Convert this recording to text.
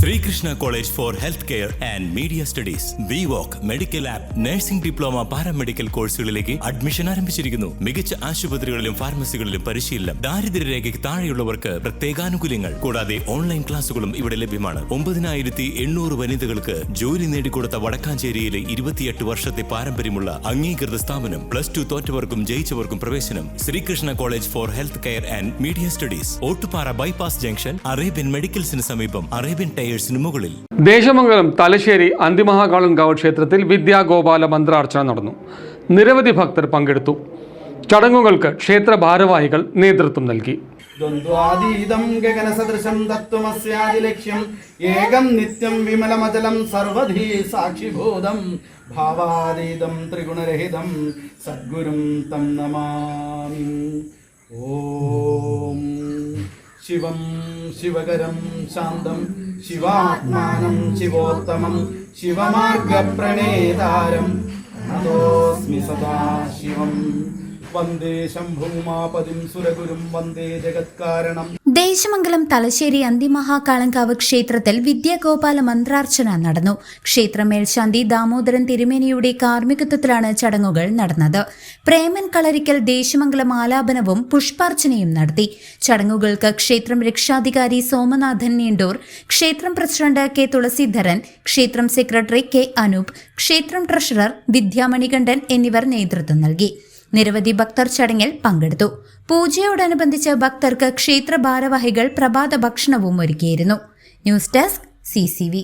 Srikrishna College for Healthcare and Media Studies. VWalk Medical Lab Nursing Diploma Paramedical കോഴ്സുകളിലേക്ക് admission ആരംഭിച്ചിരിക്കുന്നു. മികച്ച ആശുപത്രികളിലും ഫാർമസികളിലും പരിശീലനം. ദാരിദ്ര്യരേഖയ്ക്ക് താഴെയുള്ളവർക്ക് പ്രത്യേകാനുകൂല്യങ്ങൾ. കൂടാതെ ഓൺലൈൻ ക്ലാസുകളും ഇവിടെ ലഭ്യമാണ്. 9800 വനിതകൾക്ക് ജോലി നേടിക്കൊടുത്ത വടക്കാഞ്ചേരിയിലെ 28 വർഷത്തെ പാരമ്പര്യമുള്ള അംഗീകൃത സ്ഥാപനം. +2 തോറ്റവർക്കും ജയിച്ചവർക്കും പ്രവേശനം. Sreekrishna college for health care and media studies. Ottupara bypass junction, Arabian മെഡിക്കൽസിന് സമീപം, അറേബ്യൻ മുകളിൽ. ദേശമംഗലം തലശ്ശേരി അന്തിമഹാകാളൻകാവ് ക്ഷേത്രത്തിൽ വിദ്യാഗോപാല മന്ത്രാർച്ചന നടന്നു. നിരവധി ഭക്തർ പങ്കെടുത്തു. ചടങ്ങുകൾക്ക് ക്ഷേത്ര ഭാരവാഹികൾ നേതൃത്വം നൽകി. ദ്വന്ദ്വാതീതം ഗഗനസദൃശം തത്വമസ്യാദിലക്ഷ്യം ഏകം നിത്യം വിമലമചലം സർവധി സാക്ഷിഭൂതം ഭാവാതീതം ത്രിഗുണരഹിതം സദ്ഗുരും തം നമാമി. ഓം ശിവം ശിവകരം ശാന്തം ശിവാത്മാനം ശിവോത്തമം ശിവമാർഗപ്രണേതാരം നതോസ്മി സദാ ശിവം. വന്ദേ ശംഭുമാപതിം സുരഗുരും വന്ദേ ജഗത്കാരണം. ദേശമംഗലം തലശ്ശേരി അന്തിമഹാകാളൻകാവ് ക്ഷേത്രത്തിൽ വിദ്യാഗോപാല മന്ത്രാർച്ചന നടന്നു. ക്ഷേത്ര മേൽശാന്തി ദാമോദരൻ തിരുമേനിയുടെ കാർമ്മികത്വത്തിലാണ് ചടങ്ങുകൾ നടന്നത്. പ്രേമൻ കളരിക്കൽ ദേശമംഗലം ആലാപനവും പുഷ്പാർച്ചനയും നടത്തി. ചടങ്ങുകൾക്ക് ക്ഷേത്രം രക്ഷാധികാരി സോമനാഥൻ നീണ്ടൂർ, ക്ഷേത്രം പ്രസിഡന്റ് കെ തുളസീധരൻ, ക്ഷേത്രം സെക്രട്ടറി കെ അനൂപ്, ക്ഷേത്രം ട്രഷറർ വിദ്യാമണികണ്ഠൻ എന്നിവർ നേതൃത്വം നൽകി. നിരവധി ഭക്തർ ചടങ്ങിൽ പങ്കെടുത്തു. പൂജയോടനുബന്ധിച്ച് ഭക്തർക്ക് ക്ഷേത്ര ഭാരവാഹികൾ പ്രഭാത ഭക്ഷണവും ഒരുക്കിയിരുന്നു. News desk CCV.